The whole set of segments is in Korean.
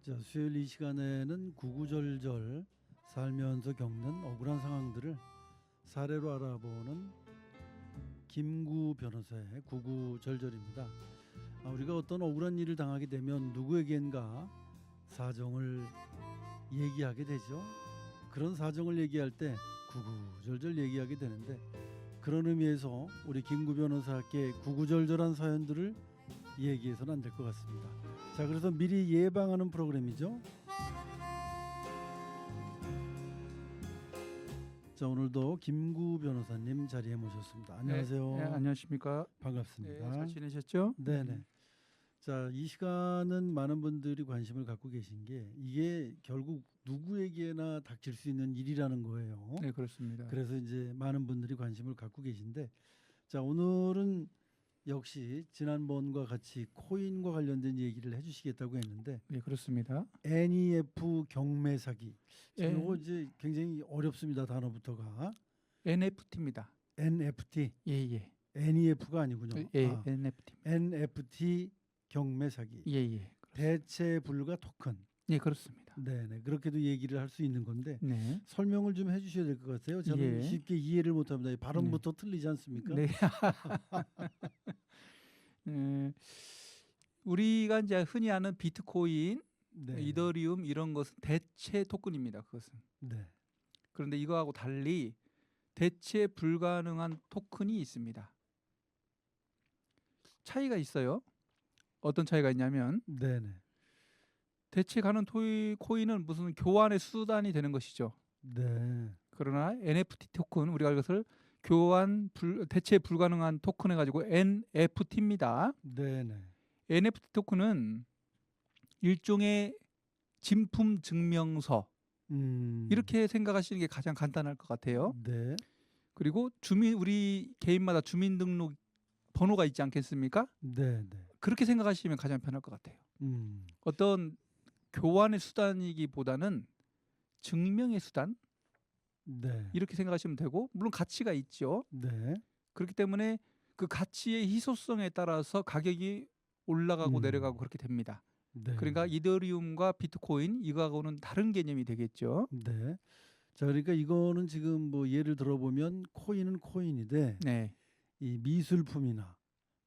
자, 수요일 이 시간에는 구구절절 살면서 겪는 억울한 상황들을 사례로 알아보는 김구 변호사의 구구절절입니다. 우리가 어떤 억울한 일을 당하게 되면 누구에겐가 사정을 얘기하게 되죠. 그런 사정을 얘기할 때 구구절절 얘기하게 되는데, 그런 의미에서 우리 김구 변호사께 구구절절한 사연들을 얘기해서는 안 될 것 같습니다. 자, 그래서 미리 예방하는 프로그램이죠. 자, 오늘도 김구 변호사님 자리에 모셨습니다. 안녕하세요. 네, 안녕하십니까. 반갑습니다. 네, 잘 지내셨죠? 네네. 자, 이 시간은 많은 분들이 관심을 갖고 계신 게, 이게 결국 누구에게나 닥칠 수 있는 일이라는 거예요. 네, 그렇습니다. 그래서 이제 많은 분들이 관심을 갖고 계신데, 자, 오늘은 역시 지난번과 같이 코인과 관련된 얘기를 해주시겠다고 했는데, 네, 그렇습니다. NEF 경매 사기. 예. 이거 이제 굉장히 어렵습니다. 단어부터가. NFT입니다. NFT, 예, 예. NEF가 아니군요. 예, NFT. NFT 경매 사기. 예, 예. 대체 불가 토큰. 예, 그렇습니다. 네네. 그렇게도 얘기를 할 수 있는 건데, 네. 설명을 좀 해주셔야 될 것 같아요. 저는 예. 쉽게 이해를 못합니다. 이 발음부터 틀리지 않습니까? 네. 우리가 이제 흔히 아는 비트코인, 네. 이더리움 이런 것은 대체 토큰입니다. 그것은. 네. 그런데 이거하고 달리 대체 불가능한 토큰이 있습니다. 차이가 있어요. 어떤 차이가 있냐면, 네네. 대체 가능 코인은 무슨 교환의 수단이 되는 것이죠. 네. 그러나 NFT 토큰, 우리가 이것을 대체 불가능한 토큰 해가지고 NFT입니다. 네네. NFT 토큰은 일종의 진품 증명서, 이렇게 생각하시는 게 가장 간단할 것 같아요. 네. 그리고 우리 개인마다 주민등록 번호가 있지 않겠습니까? 네네. 그렇게 생각하시면 가장 편할 것 같아요. 어떤 교환의 수단이기보다는 증명의 수단, 네. 이렇게 생각하시면 되고, 물론 가치가 있죠. 네. 그렇기 때문에 그 가치의 희소성에 따라서 가격이 올라가고 내려가고 그렇게 됩니다. 네. 그러니까 이더리움과 비트코인 이거하고는 다른 개념이 되겠죠. 네. 자, 그러니까 이거는 지금 뭐 예를 들어보면 코인은 코인이되, 네, 이 미술품이나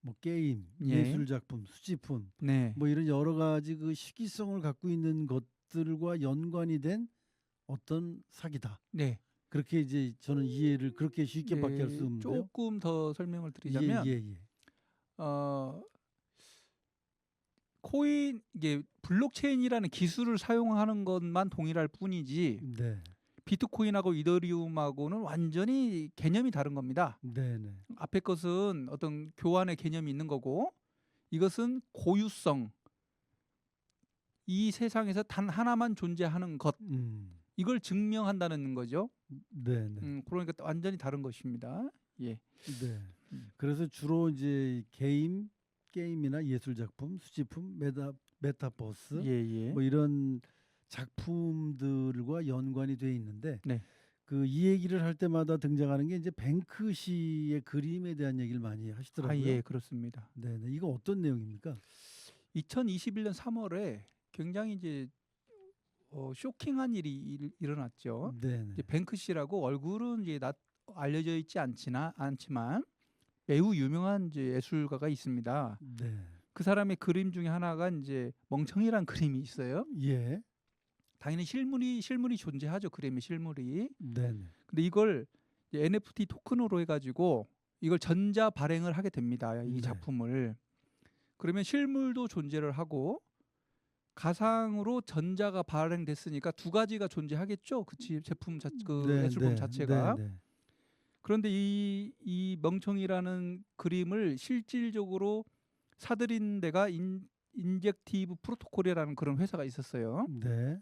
뭐 게임, 예. 예술 작품, 수집품, 네, 뭐 이런 여러 가지 그 시기성을 갖고 있는 것들과 연관이 된 어떤 사기다. 네. 그렇게 이제 저는 이해를 그렇게 쉽게밖에 할 수 없는데요. 조금 더 설명을 예, 드리자면, 예. 코인, 이게 블록체인이라는 기술을 사용하는 것만 동일할 뿐이지, 네. 비트코인하고 이더리움하고는 완전히 개념이 다른 겁니다. 네네. 앞에 것은 어떤 교환의 개념이 있는 거고, 이것은 고유성, 이 세상에서 단 하나만 존재하는 것, 이걸 증명한다는 거죠. 네네. 그러니까 완전히 다른 것입니다. 예. 네. 그래서 주로 이제 게임이나 예술 작품, 수집품, 메타버스, 예, 예. 뭐 이런 작품들과 연관이 돼 있는데, 네. 그 이 얘기를 할 때마다 등장하는 게 이제 뱅크시의 그림에 대한 얘기를 많이 하시더라고요. 예, 그렇습니다. 네네. 이거 어떤 내용입니까? 2021년 3월에 굉장히 이제 쇼킹한 일이 일어났죠. 네네. 이제 뱅크시라고 얼굴은 이제 알려져 있지 않지만 매우 유명한 이제 예술가가 있습니다. 네. 그 사람의 그림 중에 하나가 이제 멍청이란 그림이 있어요. 예. 당연히 실물이 존재하죠. 그림의 실물이. 네네. 근데 이걸 이제 NFT 토큰으로 해가지고 이걸 전자 발행을 하게 됩니다. 이 네. 작품을. 그러면 실물도 존재를 하고 가상으로 전자가 발행됐으니까 두 가지가 존재하겠죠. 그 제품 예술품 자체가. 네. 그런데 이 멍청이라는 그림을 실질적으로 사들인 데가 인젝티브 프로토콜이라는 그런 회사가 있었어요. 네.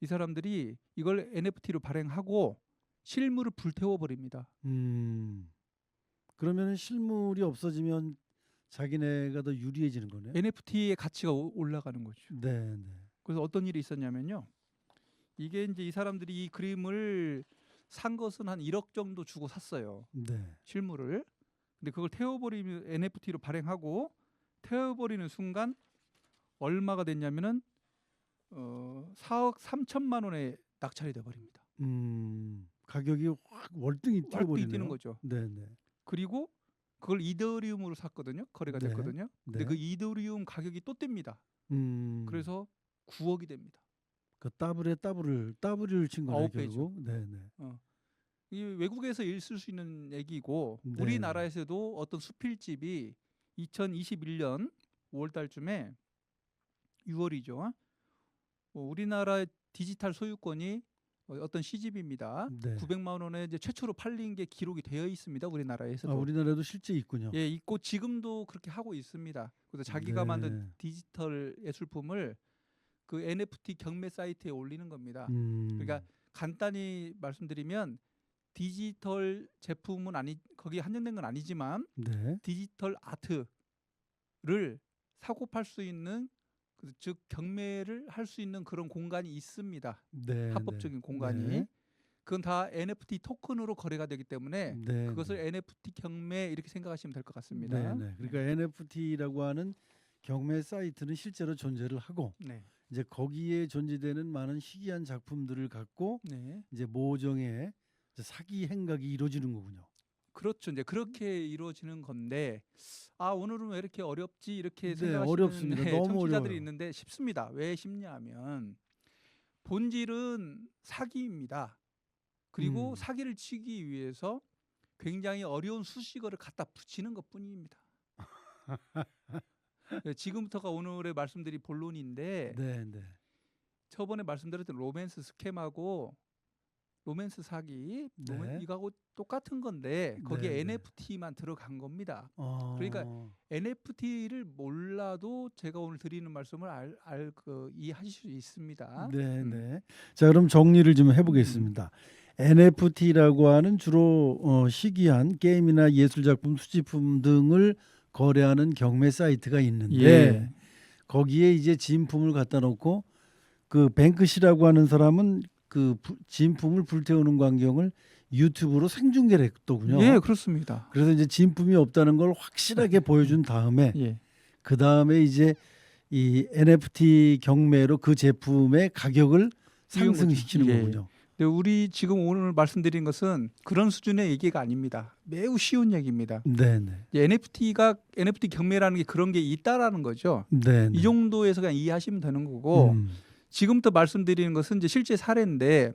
이 사람들이 이걸 NFT로 발행하고 실물을 불태워 버립니다. 그러면 실물이 없어지면 자기네가 더 유리해지는 거네요. NFT의 가치가 올라가는 거죠. 네. 그래서 어떤 일이 있었냐면요. 이게 이제 이 사람들이 이 그림을 산 것은 한 1억 정도 주고 샀어요. 네. 실물을. 근데 그걸 태워버리면 NFT로 발행하고 태워버리는 순간 얼마가 됐냐면은 4억 3천만 원에 낙찰이 돼 버립니다. 가격이 확 월등히 활등이 뛰어버리네요. 뛰는 거죠. 네네. 그리고 그걸 이더리움으로 샀거든요. 거래가 네. 됐거든요. 근데 네. 그 이더리움 가격이 또 뜹니다. 그래서 9억이 됩니다. 그 더블을 친 거네 9배죠. 결국. 네네. 이 외국에서 있을 수 있는 얘기고 네. 우리나라에서도 어떤 수필집이 2021년 5월 달쯤에 6월이죠. 우리나라의 디지털 소유권이 어떤 시집입니다. 네. 900만 원에 이제 최초로 팔린 게 기록이 되어 있습니다. 우리나라에서도. 우리나라도 실제 있군요. 예, 있고 지금도 그렇게 하고 있습니다. 그래서 자기가 네. 만든 디지털 예술품을 그 NFT 경매 사이트에 올리는 겁니다. 그러니까 간단히 말씀드리면 디지털 제품은 거기에 한정된 건 아니지만 네. 디지털 아트를 사고 팔 수 있는 즉 경매를 할 수 있는 그런 공간이 있습니다. 네. 합법적인 공간이. 네. 그건 다 NFT 토큰으로 거래가 되기 때문에 네. 그것을 NFT 경매 이렇게 생각하시면 될 것 같습니다. 네. 그러니까 NFT라고 하는 경매 사이트는 실제로 존재를 하고 네. 이제 거기에 존재되는 많은 희귀한 작품들을 갖고 네. 이제 모종의 이제 사기 행각이 이루어지는 거군요. 그렇죠. 이제 그렇게 이루어지는 건데 오늘은 왜 이렇게 어렵지 이렇게 네, 생각하시는 어렵습니다. 너무 청취자들이 어려워요. 있는데 쉽습니다. 왜 쉽냐면 본질은 사기입니다. 그리고 사기를 치기 위해서 굉장히 어려운 수식어를 갖다 붙이는 것뿐입니다. 네, 지금부터가 오늘의 말씀드릴 본론인데 네. 저번에 말씀드렸던 로맨스 스캠하고 로맨스 사기 네. 이거하고 똑같은 건데 거기에 네. NFT만 들어간 겁니다. 그러니까 NFT를 몰라도 제가 오늘 드리는 말씀을 이해하실 수 있습니다. 네. 자, 그럼 정리를 좀 해보겠습니다. NFT라고 하는 주로 희귀한 게임이나 예술 작품, 수집품 등을 거래하는 경매 사이트가 있는데 예. 거기에 이제 진품을 갖다 놓고 그 뱅크시라고 하는 사람은 그 진품을 불태우는 광경을 유튜브로 생중계를 했더군요. 예, 그렇습니다. 그래서 이제 진품이 없다는 걸 확실하게 보여준 다음에 예. 그 다음에 이제 이 NFT 경매로 그 제품의 가격을 상승시키는 예. 거군요. 근데 우리 지금 오늘 말씀드린 것은 그런 수준의 얘기가 아닙니다. 매우 쉬운 얘기입니다. 네네. NFT 경매라는 게 그런 게 있다라는 거죠. 네. 이 정도에서 그냥 이해하시면 되는 거고 지금부터 말씀드리는 것은 이제 실제 사례인데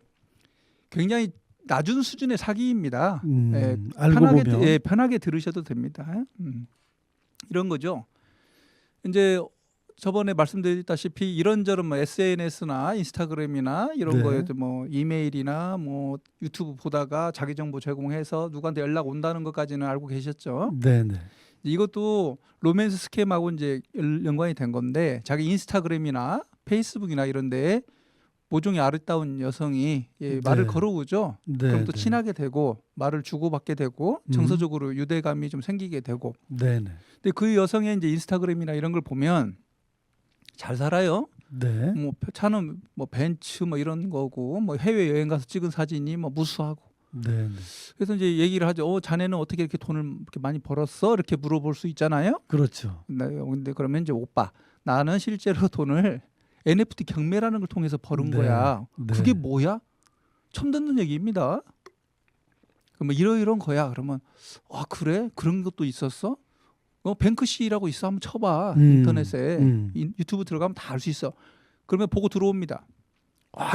굉장히 낮은 수준의 사기입니다. 알고 보면 편하게 들으셔도 됩니다. 이런 거죠. 이제 저번에 말씀드렸다시피 이런저런 뭐 SNS나 인스타그램이나 이런 네. 거에도 뭐 이메일이나 뭐 유튜브 보다가 자기 정보 제공해서 누구한테 연락 온다는 것까지는 알고 계셨죠. 네네. 이것도 로맨스 스캠하고 이제 연관이 된 건데 자기 인스타그램이나 페이스북이나 이런데 모종의 아름다운 여성이 말을 걸어오죠. 그럼 또 친하게 되고 말을 주고받게 되고 정서적으로 유대감이 좀 생기게 되고. 네네. 근데 그 여성의 이제 인스타그램이나 이런 걸 보면 잘 살아요. 네. 뭐 차는 뭐 벤츠 뭐 이런 거고 뭐 해외 여행 가서 찍은 사진이 뭐 무수하고. 네. 그래서 이제 얘기를 하죠. 자네는 어떻게 이렇게 돈을 이렇게 많이 벌었어? 이렇게 물어볼 수 있잖아요. 그렇죠. 근데 그러면 이제 오빠, 나는 실제로 돈을 NFT 경매라는 걸 통해서 버는 거야. 네. 그게 뭐야? 처음 듣는 얘기입니다. 그러면 이런 거야. 그러면 그래? 그런 것도 있었어? 뱅크시라고 있어. 한번 쳐봐. 인터넷에 유튜브 들어가면 다 알 수 있어. 그러면 보고 들어옵니다.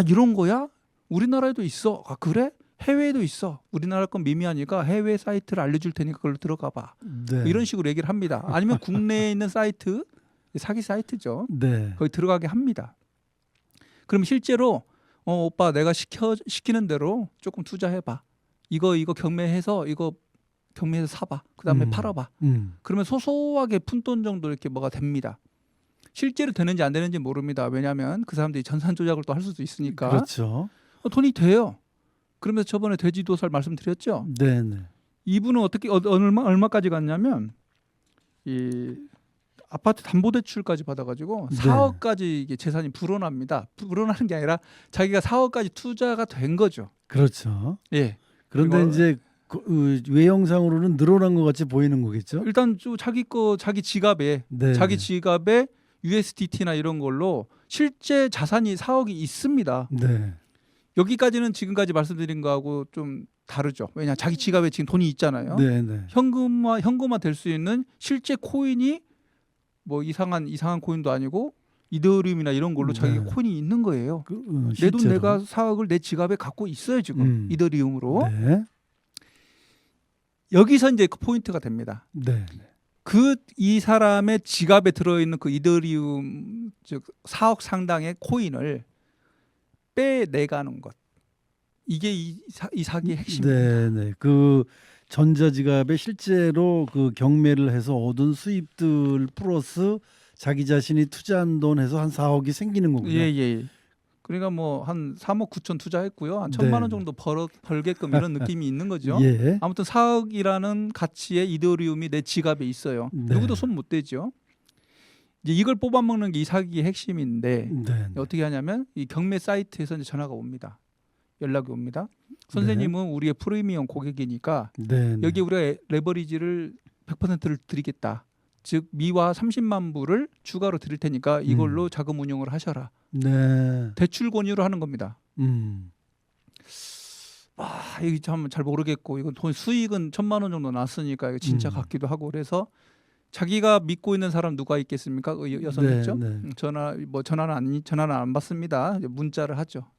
이런 거야? 우리나라에도 있어. 그래? 해외에도 있어. 우리나라 건 미미하니까 해외 사이트를 알려줄 테니까 그걸로 들어가 봐. 네. 이런 식으로 얘기를 합니다. 아니면 국내에 있는 사이트, 사기 사이트죠. 네. 거기 들어가게 합니다. 그럼 실제로 오빠 내가 시키는 대로 조금 투자해봐. 이거 경매해서 경매해서 사봐. 그 다음에 팔아봐. 그러면 소소하게 푼돈 정도 이렇게 뭐가 됩니다. 실제로 되는지 안 되는지 모릅니다. 왜냐하면 그 사람들이 전산 조작을 또 할 수도 있으니까. 그렇죠. 돈이 돼요. 그러면서 저번에 돼지도살 말씀드렸죠. 네네. 이분은 어떻게 얼마까지 갔냐면 이 아파트 담보대출까지 받아가지고 4억까지 이게 재산이 불어납니다. 불어나는 게 아니라 자기가 4억까지 투자가 된 거죠. 그렇죠. 예. 그런데 이제 외형상으로는 늘어난 것 같이 보이는 거겠죠. 일단 자기 지갑에 네. 자기 지갑에 USDT나 이런 걸로 실제 자산이 4억이 있습니다. 네. 여기까지는 지금까지 말씀드린 거하고 좀 다르죠. 왜냐 자기 지갑에 지금 돈이 있잖아요. 네, 네. 현금화 될 수 있는 실제 코인이 뭐 이상한 코인도 아니고 이더리움이나 이런 걸로 자기 네. 코인이 있는 거예요. 내 돈 실제로. 내가 4억을 내 지갑에 갖고 있어요 지금 이더리움으로. 네. 여기서 이제 그 포인트가 됩니다. 네. 이 사람의 지갑에 들어있는 그 이더리움 즉 4억 상당의 코인을 빼내가는 것. 이게 이 사기의 핵심입니다. 네, 네. 그 전자지갑에 실제로 그 경매를 해서 얻은 수입들 플러스 자기 자신이 투자한 돈 해서 한 4억이 생기는 거군요. 예. 그러니까 뭐 한 3억 9천 투자했고요. 한 네. 1,000만 원 정도 벌게끔 이런 느낌이 있는 거죠. 예. 아무튼 4억이라는 가치의 이더리움이 내 지갑에 있어요. 네. 누구도 손 못 대죠. 이제 이걸 뽑아먹는 게 이 사기의 핵심인데 네. 어떻게 하냐면 이 경매 사이트에서 이제 전화가 옵니다. 연락이 옵니다. 선생님은 우리의 프리미엄 고객이니까 네. 여기 우리가 레버리지를 100%를 드리겠다. 즉 미화 30만 불을 추가로 드릴 테니까 이걸로 자금 운용을 하셔라. 네. 대출 권유를 하는 겁니다. 이게 참 잘 모르겠고 이건 돈 수익은 1,000만 원 정도 났으니까 이거 진짜 같기도 하고 그래서 자기가 믿고 있는 사람 누가 있겠습니까? 그 여성 네, 있죠? 네. 전화는 안 받습니다. 이제 문자를 하죠.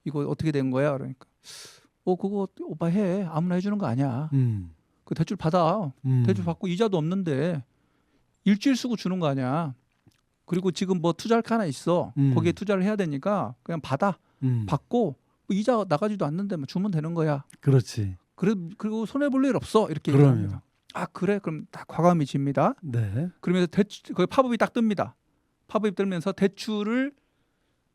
이거 어떻게 된 거야? 그러니까 그거 오빠 해. 아무나 해주는 거 아니야. 그 대출 받아. 대출 받고 이자도 없는데 일주일 쓰고 주는 거 아니야. 그리고 지금 뭐 투자할 게 하나 있어. 거기에 투자를 해야 되니까 그냥 받아. 받고 뭐 이자 나가지도 않는데 뭐 주면 되는 거야. 그렇지. 그리고 손해 볼 일 없어. 이렇게 그럼요. 얘기합니다. 아 그래? 그럼 다 과감히 집니다. 네. 그러면서 거기 팝업이 딱 뜹니다. 팝업이 뜨면서 대출을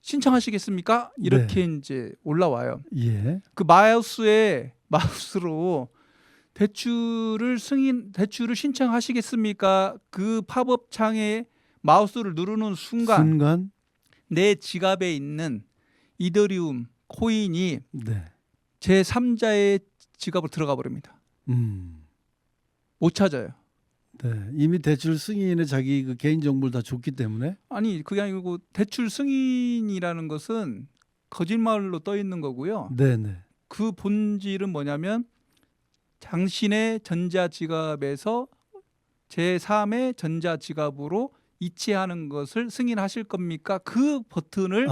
신청하시겠습니까? 이렇게 이제 올라와요. 예. 그 마우스로 대출을 신청하시겠습니까? 그 팝업 창에 마우스를 누르는 순간 내 지갑에 있는 이더리움 코인이 네. 제 3자의 지갑으로 들어가 버립니다. 못 찾아요. 네. 이미 대출 승인에 자기 그 개인 정보를 다 줬기 때문에. 아니 그게 아니고 대출 승인이라는 것은 거짓말로 떠 있는 거고요. 네, 네. 그 본질은 뭐냐면 당신의 전자지갑에서 제3의 전자지갑으로 이체하는 것을 승인하실 겁니까? 그 버튼을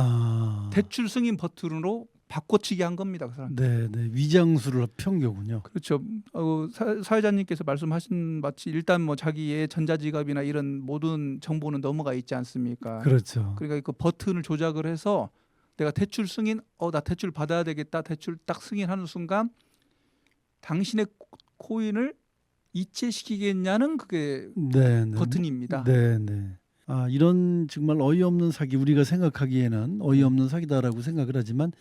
대출 승인 버튼으로 바꿔치기 한 겁니다. 그 사람. 네, 네. 위장수를 편 거군요. 그렇죠. 사회자님께서 말씀하신 마치 일단 뭐 자기의 전자지갑이나 이런 모든 정보는 넘어가 있지 않습니까? 그렇죠. 그러니까 그 버튼을 조작을 해서 내가 대출 승인, 나 대출 받아야 되겠다. 대출 딱 승인하는 순간 당신의 코인을 이체시키겠냐는 그게 네, 네. 버튼입니다. 네, 네. 이런 정말 어이없는 사기 우리가 생각하기에는 어이없는 사기다라고 생각을 하지만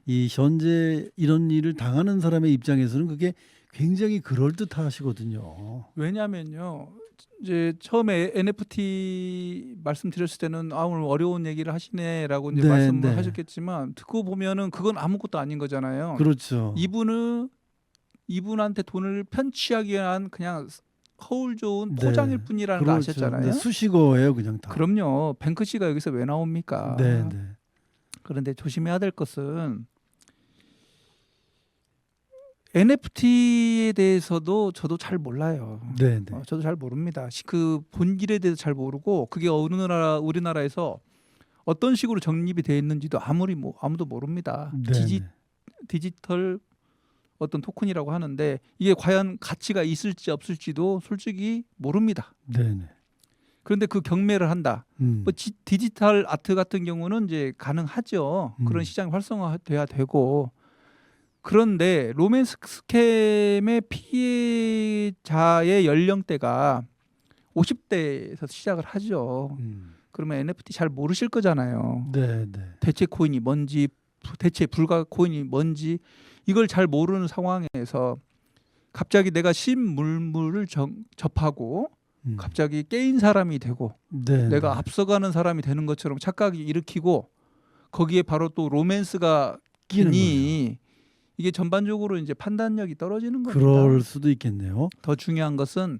이 현재 이런 일을 당하는 사람의 입장에서는 그게 굉장히 그럴듯하시거든요. 왜냐하면요. 이제 처음에 NFT 말씀드렸을 때는 오늘 어려운 얘기를 하시네라고 이제 네, 말씀을 네. 하셨겠지만 듣고 보면은 그건 아무것도 아닌 거잖아요. 그렇죠. 이분한테 돈을 편취하기 위한 그냥 허울 좋은 네. 포장일 뿐이라는 거 그렇죠. 아셨잖아요. 네, 수식어예요, 그냥 다. 그럼요. 뱅크시가 여기서 왜 나옵니까? 네, 네. 그런데 조심해야 될 것은 NFT에 대해서도 저도 잘 몰라요. 네, 네. 저도 잘 모릅니다. 그 본질에 대해서 잘 모르고 그게 우리나라에서 어떤 식으로 정립이 되어 있는지도 아무도 모릅니다. 네, 네. 디지털 어떤 토큰이라고 하는데 이게 과연 가치가 있을지 없을지도 솔직히 모릅니다. 네, 네. 그런데 그 경매를 한다. 뭐 디지털 아트 같은 경우는 이제 가능하죠. 그런 시장이 활성화돼야 되고. 그런데 로맨스 스캠의 피해자의 연령대가 50대에서 시작을 하죠. 그러면 NFT 잘 모르실 거잖아요. 네, 네. 대체 코인이 뭔지, 대체 불가 코인이 뭔지 이걸 잘 모르는 상황에서 갑자기 내가 신물물을 접하고 갑자기 깨인 사람이 되고 네, 내가 네. 앞서가는 사람이 되는 것처럼 착각이 일으키고 거기에 바로 또 로맨스가 끼니 이게 전반적으로 이제 판단력이 떨어지는 겁니다. 그럴 수도 있겠네요. 더 중요한 것은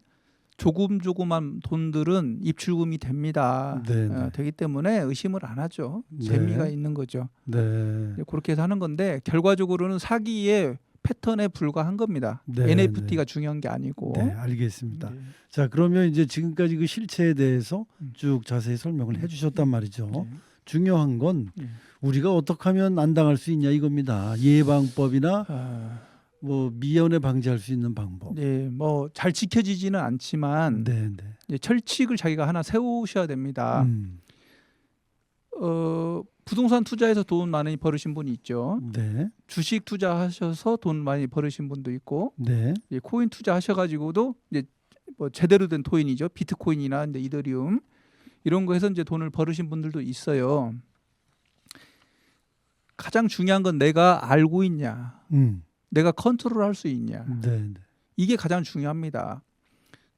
조금조금한 돈들은 입출금이 됩니다. 네. 되기 때문에 의심을 안 하죠. 네. 재미가 있는 거죠. 네. 그렇게 해서 하는 건데 결과적으로는 사기의 패턴에 불과한 겁니다. 네, NFT가 중요한 게 아니고. 네, 알겠습니다. 네. 자, 그러면 이제 지금까지 그 실체에 대해서 음. 쭉 자세히 설명을 해주셨단 말이죠. 네. 중요한 건 네. 우리가 어떻게 하면 안 당할 수 있냐 이겁니다. 예방법이나 아, 뭐 미연에 방지할 수 있는 방법. 네, 뭐 잘 지켜지지는 않지만 네, 네. 이제 철칙을 자기가 하나 세우셔야 됩니다. 부동산 투자해서 돈 많이 벌으신 분이 있죠. 네, 주식 투자하셔서 돈 많이 벌으신 분도 있고, 네, 이제 코인 투자하셔가지고도 이제 뭐 제대로 된 토인이죠. 비트코인이나 이제 이더리움 이런 거 해서 이제 돈을 벌으신 분들도 있어요. 가장 중요한 건 내가 알고 있냐, 내가 컨트롤할 수 있냐. 네, 네. 이게 가장 중요합니다.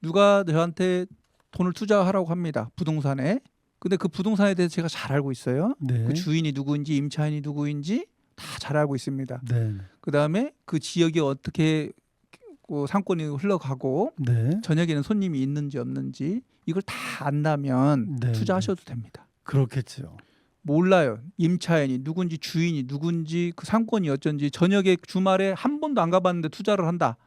누가 저한테 돈을 투자하라고 합니다. 부동산에. 근데 그 부동산에 대해서 제가 잘 알고 있어요. 네. 그 주인이 누구인지 임차인이 누구인지 다 잘 알고 있습니다. 네, 그다음에 그 지역이 어떻게 상권이 흘러가고 네. 저녁에는 손님이 있는지 없는지 이걸 다 안다면 네, 투자하셔도 됩니다. 그렇겠죠. 몰라요. 임차인이 누군지 주인이 누군지 그 상권이 어쩐지 저녁에 주말에 한 번도 안 가봤는데 투자를 한다.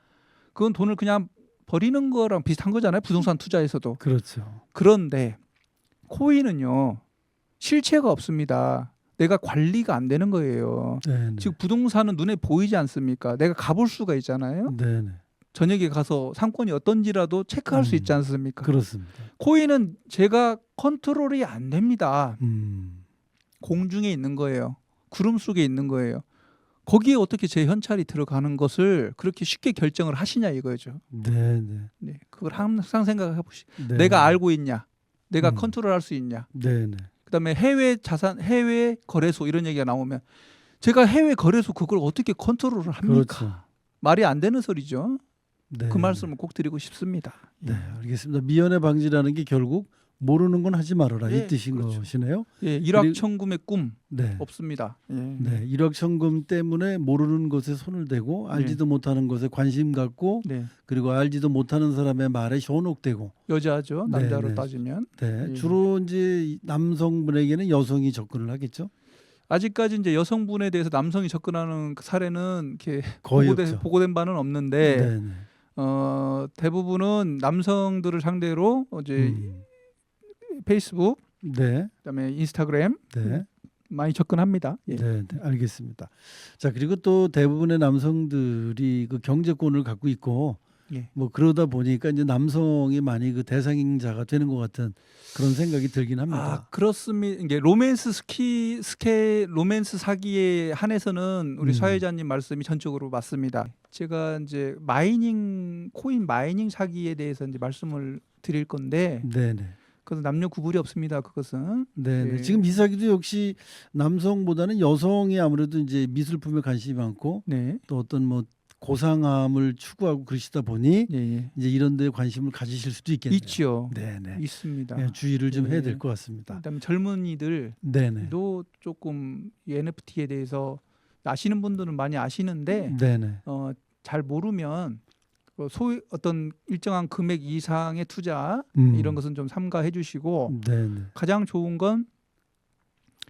그건 돈을 그냥 버리는 거랑 비슷한 거잖아요. 부동산 투자에서도. 그렇죠. 그런데 코인은요. 실체가 없습니다. 내가 관리가 안 되는 거예요. 네, 네. 즉 부동산은 눈에 보이지 않습니까? 내가 가볼 수가 있잖아요. 네, 네. 저녁에 가서 상권이 어떤지라도 체크할 수 있지 않습니까? 그렇습니다. 코인은 제가 컨트롤이 안 됩니다. 음. 공중에 있는 거예요. 구름 속에 있는 거예요. 거기에 어떻게 제 현찰이 들어가는 것을 그렇게 쉽게 결정을 하시냐 이거죠. 네, 네. 네, 그걸 항상 생각해 보시죠. 네. 내가 알고 있냐? 내가 음. 컨트롤할 수 있냐? 네, 네. 그다음에 해외 자산, 해외 거래소 이런 얘기가 나오면 제가 해외 거래소 그걸 어떻게 컨트롤을 합니까? 그렇죠. 말이 안 되는 소리죠. 네. 그 말씀을 꼭 드리고 싶습니다. 네, 알겠습니다. 미연에 방지라는 게 결국 모르는 건 하지 말아라 네, 이 뜻인 그렇죠. 것이네요. 예, 일확천금의 꿈 네. 없습니다. 예. 네, 일확천금 때문에 모르는 것에 손을 대고 알지도 못하는 것에 관심 갖고 네. 그리고 알지도 못하는 사람의 말에 현혹되고 여자죠. 네, 남자로 네. 따지면. 네, 예. 주로 이제 남성분에게는 여성이 접근을 하겠죠. 아직까지 이제 여성분에 대해서 남성이 접근하는 그 사례는 이렇게 거의 없죠. 보고된 바는 없는데 네, 네. 대부분은 남성들을 상대로 이제 페이스북, 네, 그다음에 인스타그램 네, 많이 접근합니다. 예. 네, 네, 알겠습니다. 자, 그리고 또 대부분의 남성들이 그 경제권을 갖고 있고 예. 뭐 그러다 보니까 이제 남성이 많이 그 대상자가 되는 것 같은 그런 생각이 들긴 합니다. 아, 그렇습니다. 이게 로맨스 로맨스 사기에 한해서는 우리 사회자님 말씀이 전적으로 맞습니다. 제가 이제 코인 마이닝 사기에 대해서 이제 말씀을 드릴 건데 네, 네. 그것은 남녀 구분이 없습니다. 그것은. 네, 네. 예. 지금 이 사기도 역시 남성보다는 여성이 아무래도 이제 미술품에 관심이 많고 네. 또 어떤 뭐 고상함을 추구하고 그러시다 보니 예, 예. 이제 이런 데 관심을 가지실 수도 있겠네요. 있죠. 네, 네. 있습니다. 네, 주의를 좀 해야 예. 될 것 같습니다. 그다음에 젊은이들도 네, 네. 조금 이 NFT에 대해서 아시는 분들은 많이 아시는데 네, 네. 잘 모르면 소위 어떤 일정한 금액 이상의 투자 이런 것은 좀 삼가해 주시고 네, 네. 가장 좋은 건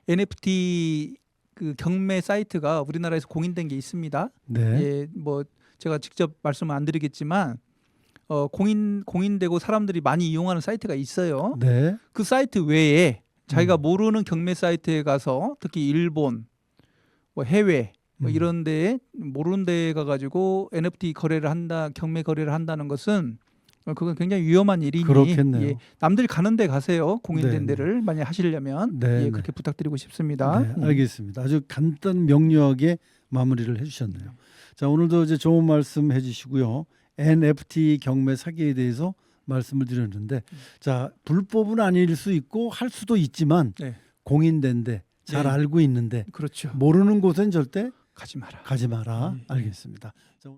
NFT 그 경매 사이트가 우리나라에서 공인된 게 있습니다. 네. 예, 뭐 제가 직접 말씀 안 드리겠지만 공인되고 사람들이 많이 이용하는 사이트가 있어요. 네. 그 사이트 외에 자기가 모르는 경매 사이트에 가서 특히 일본, 뭐 해외 뭐 이런 데에 모르는 데에 가가지고 NFT 거래를 한다, 경매 거래를 한다는 것은 그건 굉장히 위험한 일이니 그렇겠네요. 예, 남들이 가는 데 가세요. 공인된 네, 데를 만약 하시려면 네, 예, 네. 그렇게 부탁드리고 싶습니다. 네, 알겠습니다. 아주 간단 명료하게 마무리를 해주셨네요. 자, 오늘도 이제 좋은 말씀 해주시고요. NFT 경매 사기에 대해서 말씀을 드렸는데, 자, 불법은 아닐 수 있고 할 수도 있지만 네. 공인된데 잘 네. 알고 있는데 그렇죠. 모르는 곳엔 절대 가지 마라. 가지 마라. 네. 알겠습니다. 자,